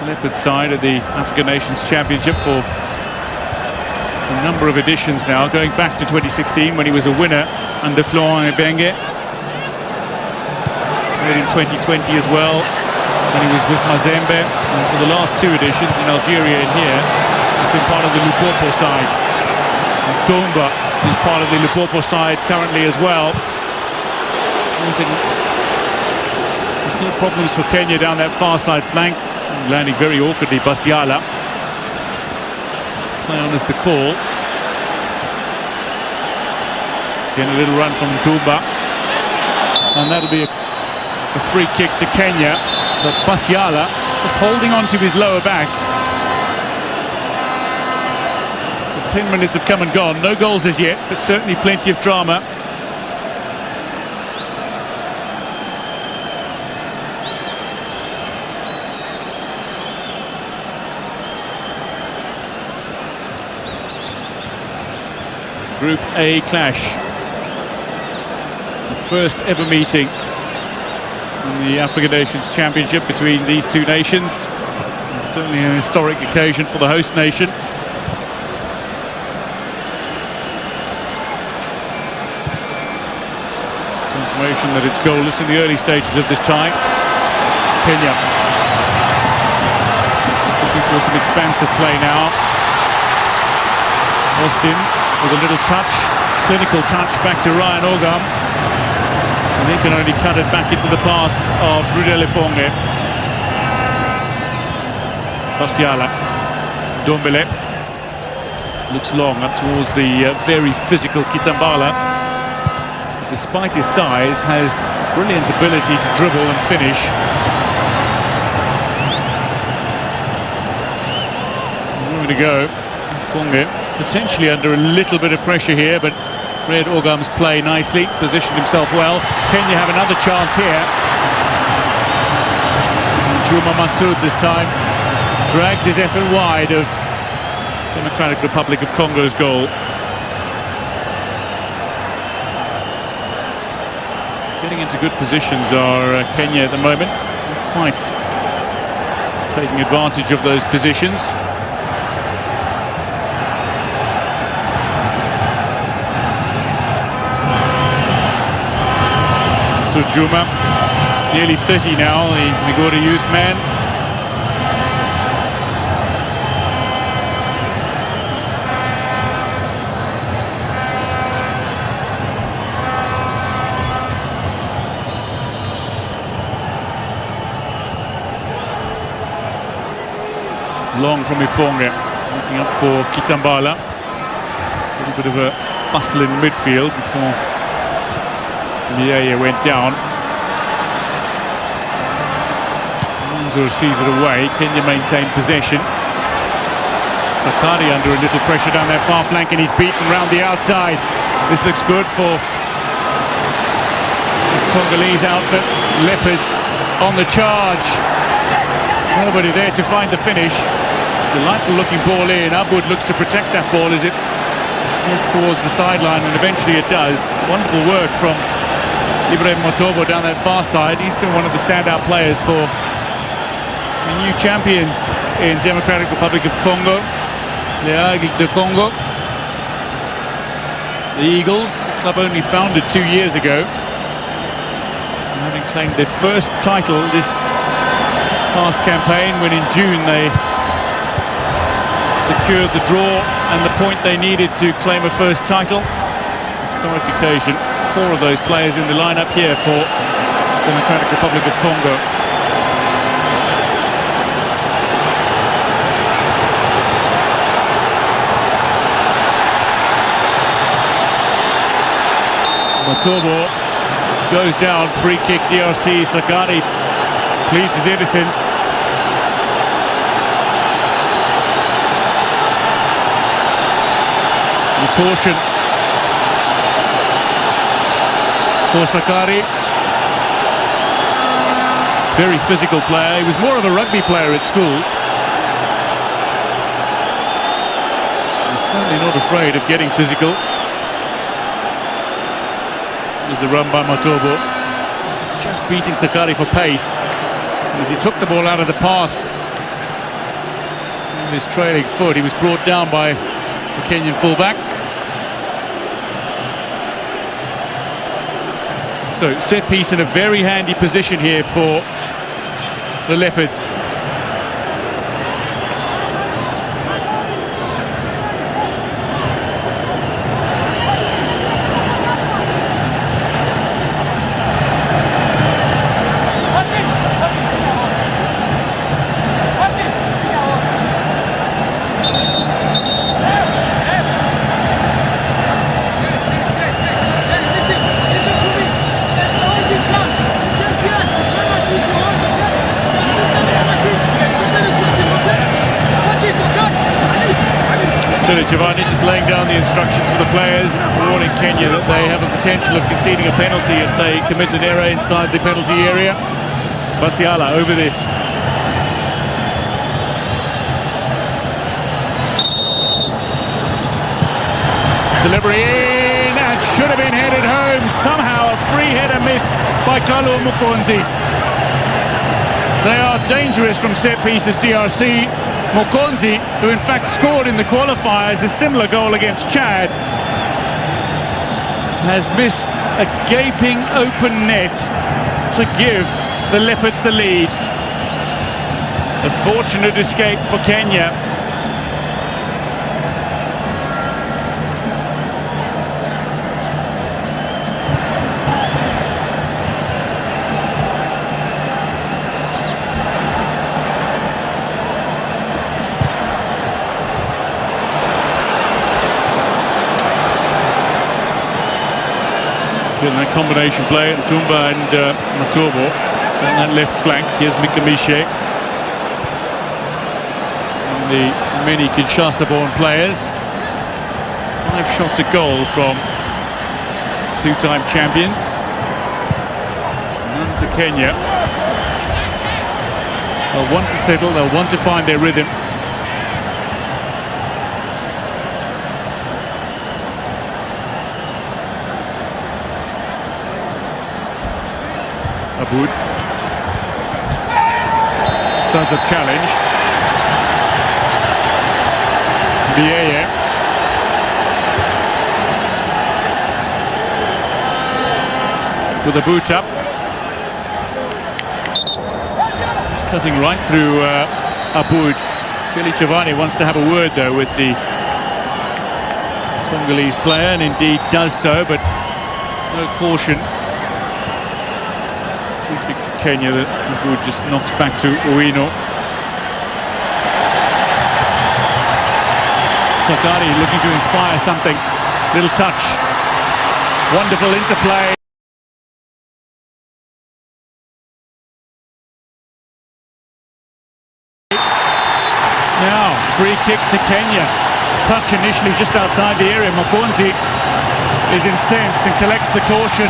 Leopards side at the African Nations Championship for a number of editions now, going back to 2016 when he was a winner under Florent Ibenge. Played in 2020 as well when he was with Mazembe, and for the last two editions in Algeria and here he's been part of the Lupopo side. And Tomba is part of the Lupopo side currently as well. Causing a few problems for Kenya down that far side flank, landing very awkwardly. Basiala play on as the call. Again a little run from Tomba, and that'll be a free kick to Kenya, but Basiala just holding on to his lower back. So 10 minutes have come and gone, no goals as yet, but certainly plenty of drama. Group A clash. The first ever meeting in the African Nations Championship between these two nations. It's certainly an historic occasion for the host nation. Confirmation that it's goalless in the early stages of this tie. Kenya looking for some expansive play now. Austin with a little touch, clinical touch back to Ryan Ogam, and he can only cut it back into the pass of Rudele Fonge. Basiala, Dombele looks long up towards the very physical Kitambala. Despite his size, has brilliant ability to dribble and finish. A moment to go, Fonge potentially under a little bit of pressure here, but read Ogam's play nicely, positioned himself well. Kenya have another chance here. Juma Masood this time drags his effort wide of Democratic Republic of Congo's goal. Getting into good positions are Kenya at the moment. Not quite taking advantage of those positions. Juma, nearly 30 now, the Migori youth man. Long from Ifonge, looking up for Kitambala. A little bit of a bustle in midfield before Mieye went down. Manzur sees it away. Kenya maintained possession. Sakari under a little pressure down that far flank, and he's beaten round the outside. This looks good for this Congolese outfit. Leopards on the charge. Nobody there to find the finish. Delightful looking ball in. Abud looks to protect that ball as it heads towards the sideline, and eventually it does. Wonderful work from Ibrahim Motobo down that far side. He's been one of the standout players for the new champions in Democratic Republic of Congo, the Aigle de Congo. The Eagles, a club only founded 2 years ago, and having claimed their first title this past campaign, when in June they secured the draw and the point they needed to claim a first title. Historic occasion. 4 of those players in the lineup here for Democratic Republic of Congo. Motobo goes down, free kick DRC. Sakari pleads his innocence. And caution for Sakari. Very physical player. He was more of a rugby player at school. He's certainly not afraid of getting physical. There's the run by Motobo. Just beating Sakari for pace, as he took the ball out of the path his trailing foot. He was brought down by the Kenyan fullback. So set piece in a very handy position here for the Leopards. Giovanni just laying down the instructions for the players, warning Kenya that they have a potential of conceding a penalty if they commit an error inside the penalty area. Basiala over this. Delivery in, and should have been headed home. Somehow a free header missed by Kalu Mukonzi. They are dangerous from set pieces, DRC. Mukonzi, who in fact scored in the qualifiers a similar goal against Chad, has missed a gaping open net to give the Leopards the lead. A fortunate escape for Kenya. In that combination play, Tumba and Matobo on that left flank. Here's Mikamishe. And the many Kinshasa-born players. 5 shots a goal from two-time champions. None to Kenya. They'll want to settle, they'll want to find their rhythm. Aboud starts a challenge. Bieye. With a boot up. He's cutting right through Aboud. Clearly Giovanni wants to have a word though with the Congolese player, and indeed does so, but no caution. Free kick to Kenya that Aboud just knocks back to Owino. Sakari looking to inspire something. Little touch. Wonderful interplay. Now, free kick to Kenya. Touch initially just outside the area. Mukonzi is incensed and collects the caution.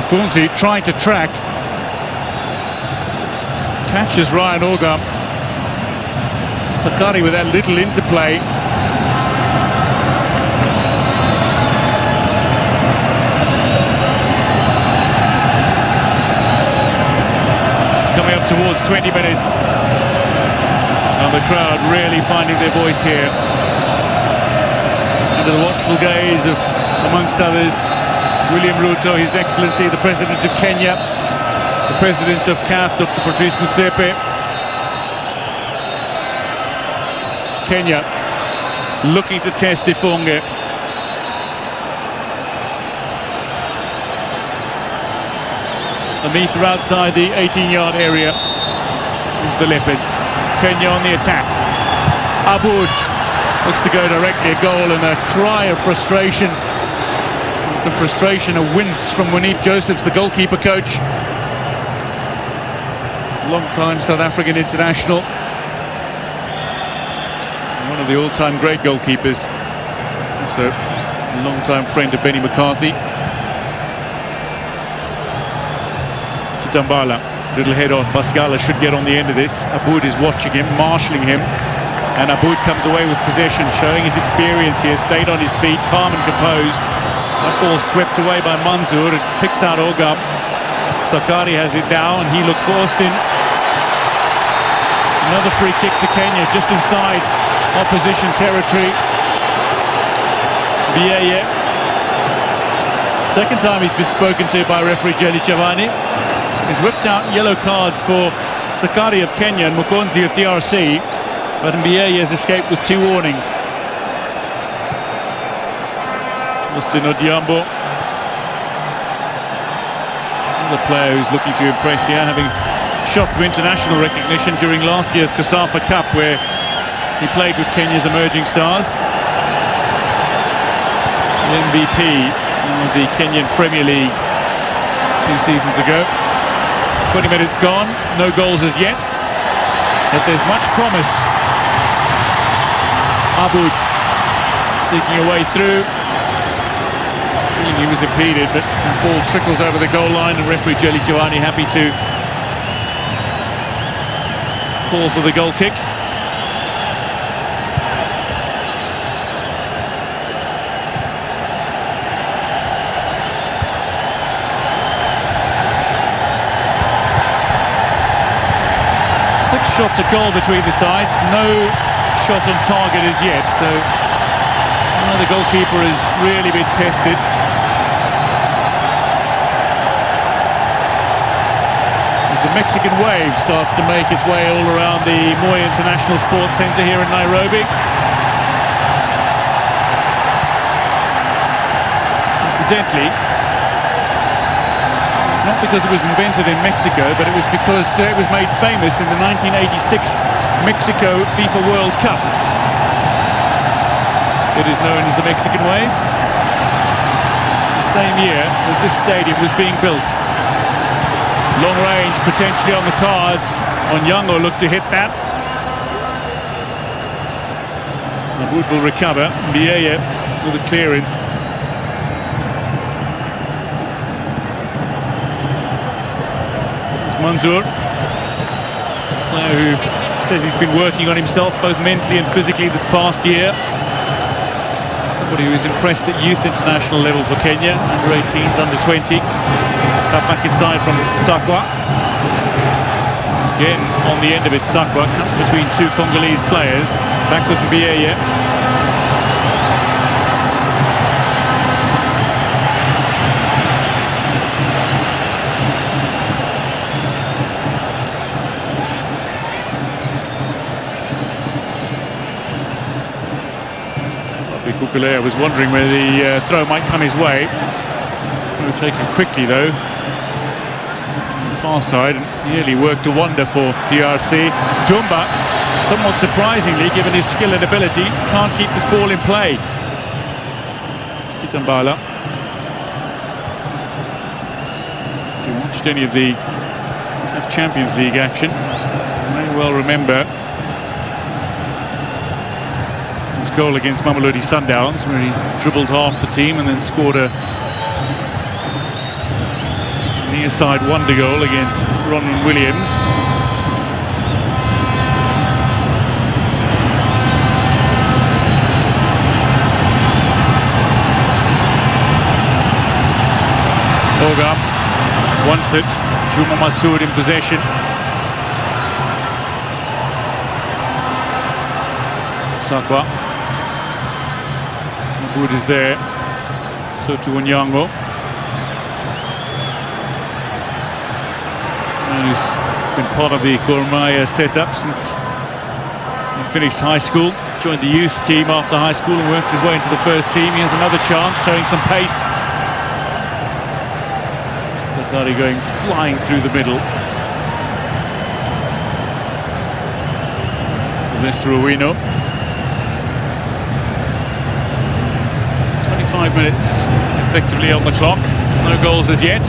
Mukonzi trying to track. Catches Ryan Orga. Sakari with that little interplay. Coming up towards 20 minutes. And the crowd really finding their voice here. Under the watchful gaze of, amongst others, William Ruto, His Excellency, the President of Kenya, the President of CAF, Dr. Patrice Motsepe. Kenya looking to test Difonge. A metre outside the 18-yard area of the Leopards. Kenya on the attack. Aboud looks to go directly a goal, and a cry of frustration. Some frustration, a wince from Munib Josephs, the goalkeeper coach. Long-time South African international. One of the all-time great goalkeepers. Also a long-time friend of Benny McCarthy. Kitambala Little head on. Basgala should get on the end of this. Aboud is watching him, marshalling him. And Aboud comes away with possession, showing his experience here. Stayed on his feet, calm and composed. That ball swept away by Manzoor. It picks out Ogam. Sakari has it now, and he looks for Austin. Another free kick to Kenya, just inside opposition territory. Bieye. Second time he's been spoken to by referee Jelly Chavani. He's whipped out yellow cards for Sakari of Kenya and Mukonzi of DRC, but Bieye has escaped with 2 warnings. Austin Odiambo, another player who's looking to impress here, having shot to international recognition during last year's Kasafa Cup, where he played with Kenya's emerging stars. The MVP of the Kenyan Premier League 2 seasons ago. 20 minutes gone, no goals as yet, but there's much promise. Aboud seeking a way through. Feeling he was impeded, but the ball trickles over the goal line, and referee Jelly Chavani happy to call for the goal kick. Shots at goal between the sides, no shot on target as yet, so the goalkeeper has really been tested. As the Mexican wave starts to make its way all around the Moi International Sports Centre here in Nairobi. Incidentally, it's not because it was invented in Mexico, but it was because it was made famous in the 1986 Mexico FIFA World Cup. It is known as the Mexican Wave. The same year that this stadium was being built. Long range potentially on the cards. Onyango looked to hit that. Aboud will recover. Bieye with a clearance. Manzoor, player who says he's been working on himself both mentally and physically this past year. Somebody who is impressed at youth international level for Kenya, under 18s, under 20. Cut back inside from Sakwa. Again, on the end of it, Sakwa cuts between 2 Congolese players. Back with Bieye. I was wondering where the throw might come his way. It's going to take him quickly though. On the far side, nearly worked a wonder for DRC. Dumba, somewhat surprisingly, given his skill and ability, can't keep this ball in play. It's Kitambala. If you watched any of the Champions League action, you may well remember goal against Mamelodi Sundowns, where he dribbled half the team and then scored a near side wonder goal against Ronwen Williams. Ogam wants it. Juma Masood in possession. Sakwa. Wood is there, so to Onyango. And he's been part of the Gor Mahia setup since he finished high school. Joined the youth team after high school and worked his way into the first team. He has another chance, showing some pace. Sakari going flying through the middle. Sylvester Owino. 5 minutes effectively on the clock. No goals as yet.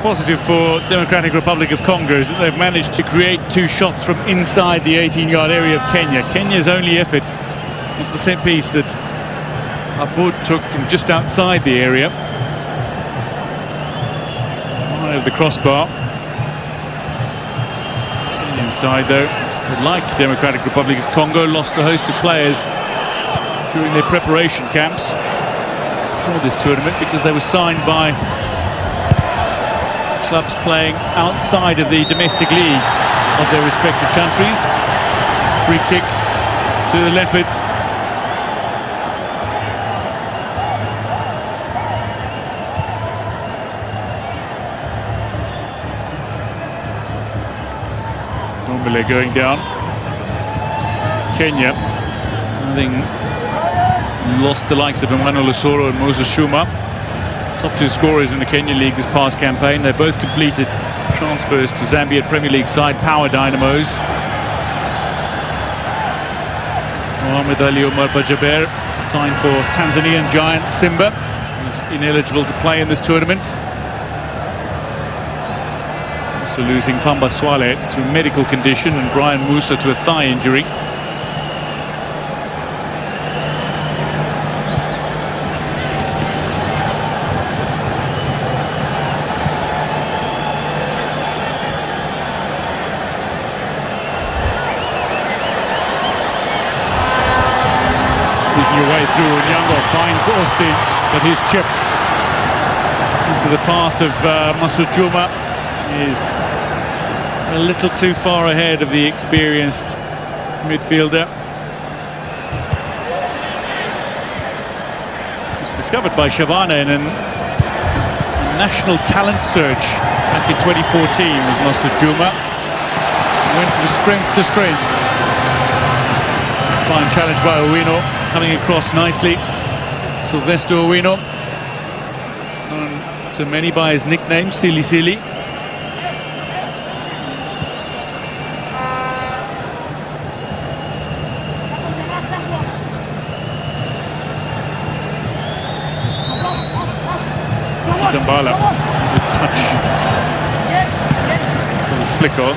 positive for Democratic Republic of Congo is that they've managed to create 2 shots from inside the 18-yard area of Kenya. Kenya's only effort was the set piece that Aboud took from just outside the area. High of the crossbar. Kenyan side, though, like Democratic Republic of Congo, lost a host of players during their preparation camps for this tournament because they were signed by clubs playing outside of the domestic league of their respective countries. Free kick to the Leopards. Dombele going down. Kenya having lost the likes of Emmanuel Osoro and Moses Shuma, top 2 scorers in the Kenya League this past campaign. They both completed transfers to Zambian Premier League side Power Dynamos. Mohamed Ali Omar Bajaber signed for Tanzanian giant Simba. He's ineligible to play in this tournament. Also losing Pamba Swale to a medical condition and Brian Musa to a thigh injury. Seeking your way through, Onyango finds Austin, but his chip into the path of Masud Juma is a little too far ahead of the experienced midfielder. He was discovered by Shavana in a national talent search back in 2014 was Masud Juma. Went from strength to strength. Fine challenge by Owino, coming across nicely. Sylvester Owino, known to many by his nickname, Silly Silly. Kitambala, a touch for the flick on.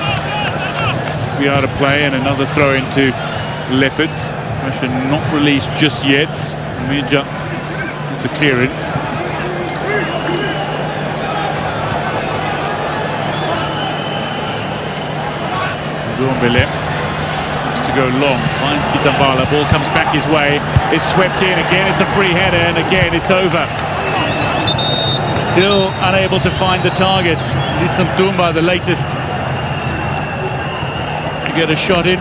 To be out of play, and another throw into Leopards. Pressure not released just yet. Mija with the clearance. Dombele looks to go long, finds Kitambala, ball comes back his way, it's swept in again, it's a free header, and again it's over. Still unable to find the target. Lissam Dumba, the latest to get a shot in.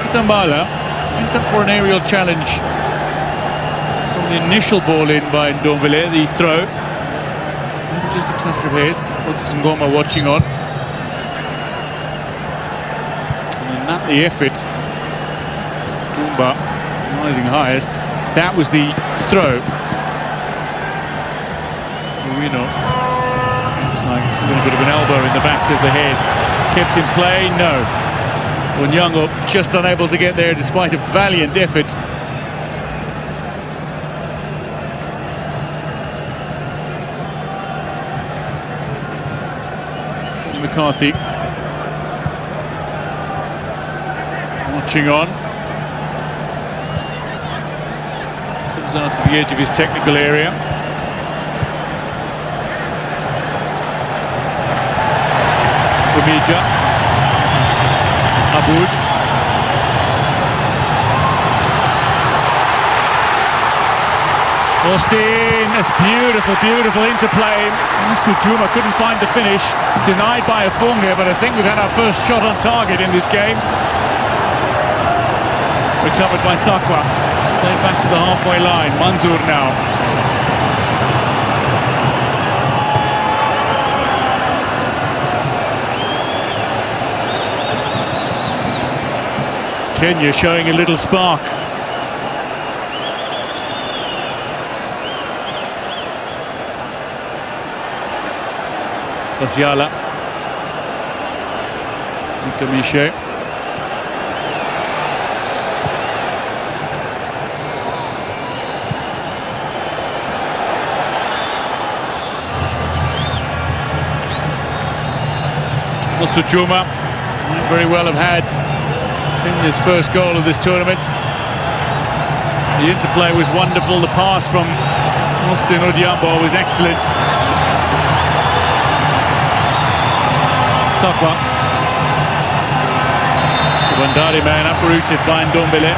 Kitambala went up for an aerial challenge from the initial ball in by Ndombele, the throw. Just a clash of heads. Otis Ngoma watching on. And not the effort. Dumba rising highest. That was the throw. Owino. Looks like a little bit of an elbow in the back of the head. Kept in play? No. Onyango just unable to get there despite a valiant effort. McCarthy watching on. Comes out to the edge of his technical area. Rumija. Aboud. Austin, that's beautiful, beautiful interplay. Masud Juma couldn't find the finish. Denied by Afunga, but I think we've had our first shot on target in this game. Recovered by Sakwa. Played back to the halfway line. Manzour now. Kenya showing a little spark. Pasiala. Kamishe. Musujuma might very well have had Kenya's first goal of this tournament. The interplay was wonderful. The pass from Austin Odhiambo was excellent. Sakwa. The Bandari man uprooted by Ndombele.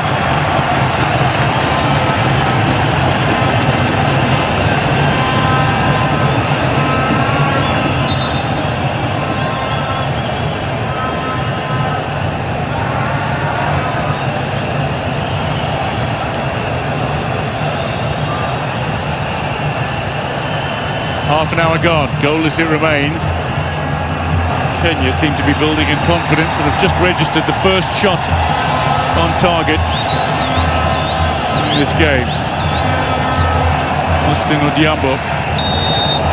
Half an hour gone, goalless it remains. Kenya seem to be building in confidence and have just registered the first shot on target in this game. Austin Odhiambo,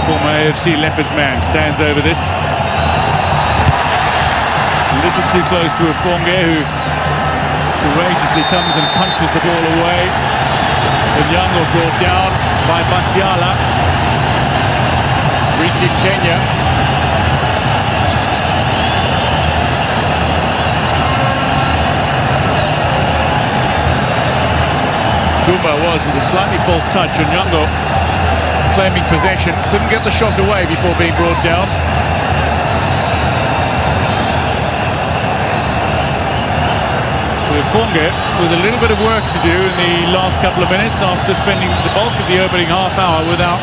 former AFC Leopards man, stands over this. A little too close to Afonge, who courageously comes and punches the ball away. Onyango brought down by Basiala. Free kick Kenya. Dumba was with a slightly false touch. Onyango claiming possession. Couldn't get the shot away before being brought down. So Afonge with a little bit of work to do in the last couple of minutes after spending the bulk of the opening half hour without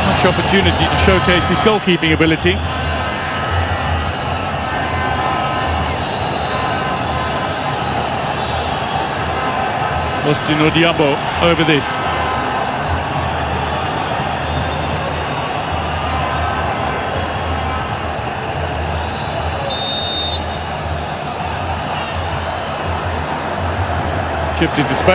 much opportunity to showcase his goalkeeping ability. Austin Odhiambo over this. Chipped into space.